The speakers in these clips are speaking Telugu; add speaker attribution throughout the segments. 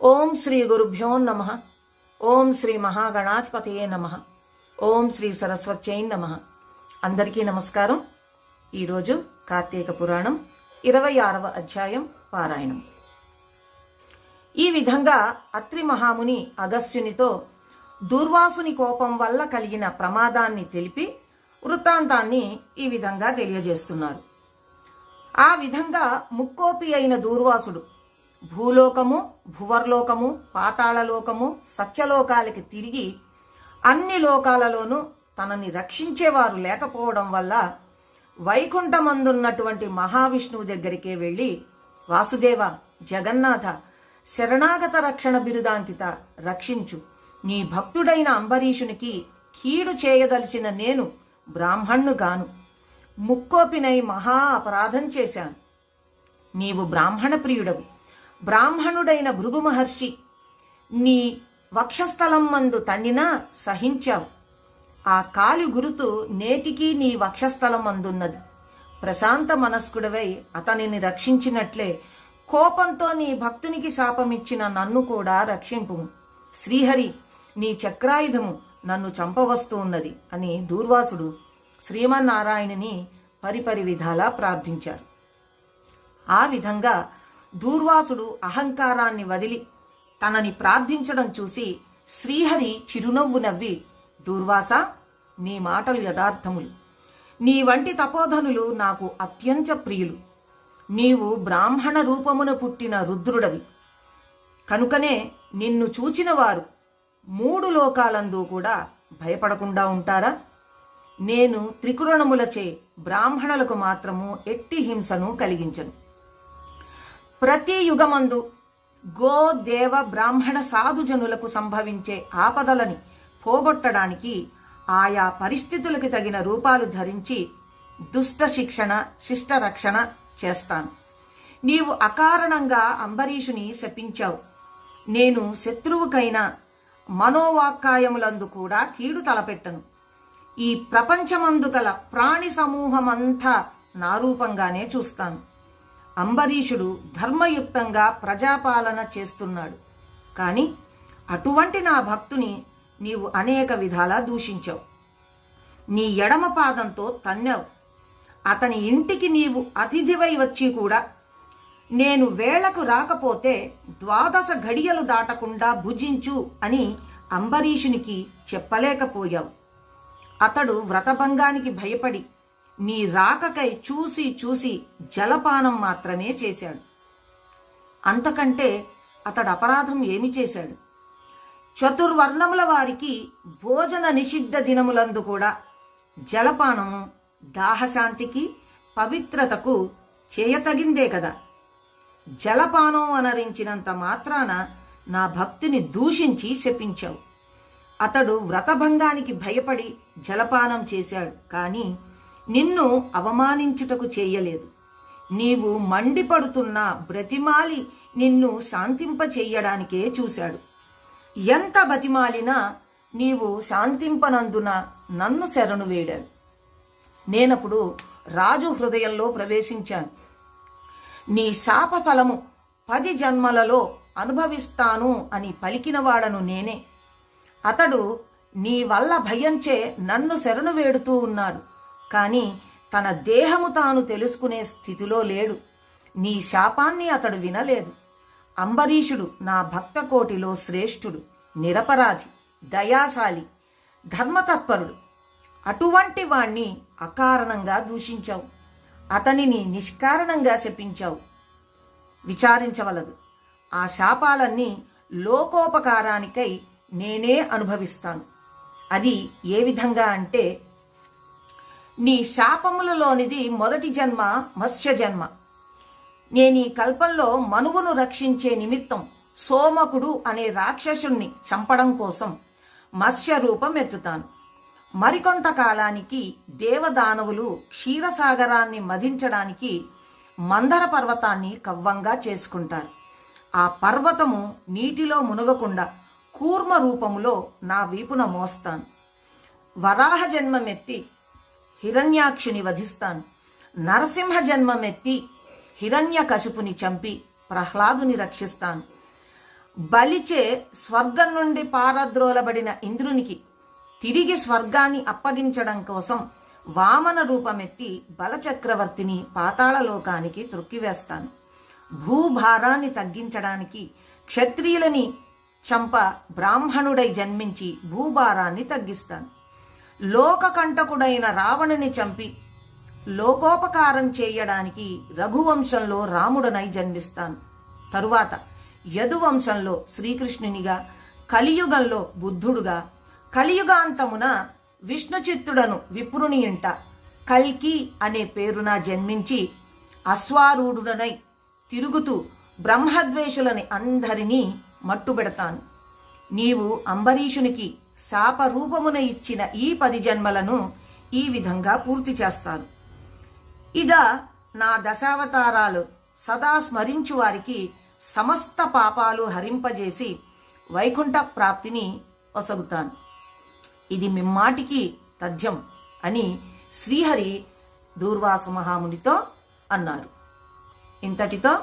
Speaker 1: ఓం శ్రీ గురుభ్యో నమః. ఓం శ్రీ మహాగణాధిపతయే నమః. ఓం శ్రీ సరస్వత్యై నమః. అందరికీ నమస్కారం. ఈరోజు కార్తీక పురాణం 26వ అధ్యాయం పారాయణం. ఈ విధంగా అత్రి మహాముని అగస్త్యునితో దూర్వాసుని కోపం వల్ల కలిగిన ప్రమాదాన్ని తెలిపి వృత్తాంతాన్ని ఈ విధంగా తెలియజేస్తున్నారు. ఆ విధంగా ముక్కోపి అయిన దూర్వాసుడు భూలోకము, భువర్లోకము, పాతాళలోకము, సత్యలోకాలకి తిరిగి అన్ని లోకాలలోనూ తనని రక్షించేవారు లేకపోవడం వల్ల వైకుంఠమందున్నటువంటి మహావిష్ణువు దగ్గరికే వెళ్ళి, వాసుదేవ, జగన్నాథ, శరణాగత రక్షణ బిరుదాంకిత, రక్షించు, నీ భక్తుడైన అంబరీషునికి కీడు చేయదలిచిన నేను బ్రాహ్మణ్ణుగాను, ముక్కోపినై మహా అపరాధం చేశాను. నీవు బ్రాహ్మణ ప్రియుడవు. బ్రాహ్మణుడైన భృగు మహర్షి నీ వక్షస్థలం మందు తన్నినా సహించావు. ఆ కాలి గురుతు నేటికి నీ వక్షస్థలం మందున్నది. ప్రశాంత మనస్కుడవై అతనిని రక్షించినట్లే కోపంతో నీ భక్తునికి శాపమిచ్చిన నన్ను కూడా రక్షింపు. శ్రీహరి, నీ చక్రాయుధము నన్ను చంపవస్తూ ఉన్నది అని దూర్వాసుడు శ్రీమన్నారాయణుని పరిపరి విధాలా ప్రార్థించారు. ఆ విధంగా దూర్వాసుడు అహంకారాన్ని వదిలి తనని ప్రార్థించడం చూసి శ్రీహరి చిరునవ్వు నవ్వి, దూర్వాస, నీ మాటలు యథార్థములు. నీ వంటి తపోధనులు నాకు అత్యంత ప్రియులు. నీవు బ్రాహ్మణ రూపమున పుట్టిన రుద్రుడవి. కనుకనే నిన్ను చూచిన వారు 3 లోకాలందు కూడా భయపడకుండా ఉంటారా? నేను త్రికురణములచే బ్రాహ్మణులకు మాత్రము ఎట్టి హింసను కలిగించను. ప్రతి యుగమందు గో, దేవ, బ్రాహ్మణ సాధుజనులకు సంభవించే ఆపదలని పోగొట్టడానికి ఆయా పరిస్థితులకి తగిన రూపాలు ధరించి దుష్ట శిక్షణ, శిష్ట రక్షణ చేస్తాను. నీవు అకారణంగా అంబరీషుని శపించావు. నేను శత్రువుకైనా మనోవాక్కాయములందు కూడా కీడు తలపెట్టను. ఈ ప్రపంచమందు గల ప్రాణి సమూహమంతా నా రూపంగానే చూస్తాను. అంబరీషుడు ధర్మయుక్తంగా ప్రజాపాలన చేస్తున్నాడు. కానీ అటువంటి నా భక్తుని నీవు అనేక విధాలా దూషించావు. నీ ఎడమ పాదంతో తన్నావు. అతని ఇంటికి నీవు అతిథివై వచ్చి కూడా నేను వేళకు రాకపోతే 12 ఘడియలు దాటకుండా భుజించు అని అంబరీషునికి చెప్పలేకపోయావు. అతడు వ్రతభంగానికి భయపడి నీ రాకకై చూసి చూసి జలపానం మాత్రమే చేశాడు. అంతకంటే అతడు అపరాధం ఏమి చేశాడు? చతుర్వర్ణముల వారికి భోజన నిషిద్ధ దినములందు కూడా జలపానము దాహశాంతికి, పవిత్రతకు చేయతగిందే కదా. జలపానం అనరించినంత మాత్రాన నా భక్తుని దూషించి శపించావు. అతడు వ్రతభంగానికి భయపడి జలపానం చేశాడు, కానీ నిన్ను అవమానించుటకు చేయలేదు. నీవు మండిపడుతున్నా బ్రతిమాలి నిన్ను శాంతింపచేయడానికే చూశాడు. ఎంత బతిమాలినా నీవు శాంతింపనందున నన్ను శరణు వేడాడు. నేనప్పుడు రాజు హృదయంలో ప్రవేశించాను. నీ శాప ఫలము 10 జన్మలలో అనుభవిస్తాను అని పలికినవాడను నేనే. అతడు నీ వల్ల భయంచే నన్ను శరణు వేడుతూ ఉన్నాడు, కానీ తన దేహము తాను తెలుసుకునే స్థితిలో లేడు. నీ శాపాన్ని అతడు వినలేదు. అంబరీషుడు నా భక్త కోటిలో శ్రేష్ఠుడు, నిరపరాధి, దయాశాలి, ధర్మతత్పరుడు. అటువంటి వాణ్ణి అకారణంగా దూషించావు. అతనిని నిష్కారణంగా శపించావు. విచారించవలదు. ఆ శాపాలన్నీ లోకోపకారానికై నేనే అనుభవిస్తాను. అది ఏ విధంగా అంటే, నీ శాపములలోనిది మొదటి జన్మ మత్స్య జన్మ. నేను ఈ కల్పంలో మనువును రక్షించే నిమిత్తం సోమకుడు అనే రాక్షసుణ్ణి చంపడం కోసం మత్స్య రూపం ఎత్తుతాను. మరికొంతకాలానికి దేవదానవులు క్షీరసాగరాన్ని మధించడానికి మందర పర్వతాన్ని కవ్వంగా చేసుకుంటారు. ఆ పర్వతము నీటిలో మునగకుండా కూర్మ రూపములో నా వీపున మోస్తాను. వరాహ జన్మమెత్తి హిరణ్యాక్షుని వధిస్తాను. నరసింహ జన్మమెత్తి హిరణ్యకశిపుని చంపి ప్రహ్లాదుని రక్షిస్తాను. బలిచే స్వర్గం నుండి పారద్రోలబడిన ఇంద్రునికి తిరిగి స్వర్గాన్ని అప్పగించడం కోసం వామన రూపమెత్తి బలచక్రవర్తిని పాతాళలోకానికి త్రొక్కివేస్తాను. భూభారాన్ని తగ్గించడానికి క్షత్రియులని చంప బ్రాహ్మణుడై జన్మించి భూభారాన్ని తగ్గిస్తాను. లోకకంటకుడైన రావణుని చంపి లోకోపకారం చేయడానికి రఘువంశంలో రాముడనై జన్మిస్తాను. తరువాత యదువంశంలో శ్రీకృష్ణునిగా, కలియుగంలో బుద్ధుడుగా, కలియుగాంతమున విష్ణుచిత్తుడను విప్రుని ఇంట కల్కి అనే పేరున జన్మించి అశ్వారూఢుడనై తిరుగుతూ బ్రహ్మద్వేషులని అందరినీ మట్టుబెడతాను. నీవు అంబరీషునికి శాపరూపమున ఇచ్చిన ఈ 10 జన్మలను ఈ విధంగా పూర్తి చేస్తాను. ఇదా నా దశావతారాలు సదా స్మరించు వారికి సమస్త పాపాలు హరింపజేసి వైకుంఠ ప్రాప్తిని ఒసగుతాను. ఇది మిమ్మాటికి తథ్యం అని శ్రీహరి దూర్వాస మహామునితో అన్నారు. ఇంతటితో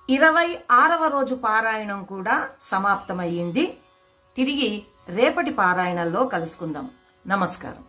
Speaker 1: 26వ రోజు పారాయణం కూడా సమాప్తమయ్యింది. తిరిగి రేపటి పారాయణంలో కలుసుకుందాం. నమస్కారం.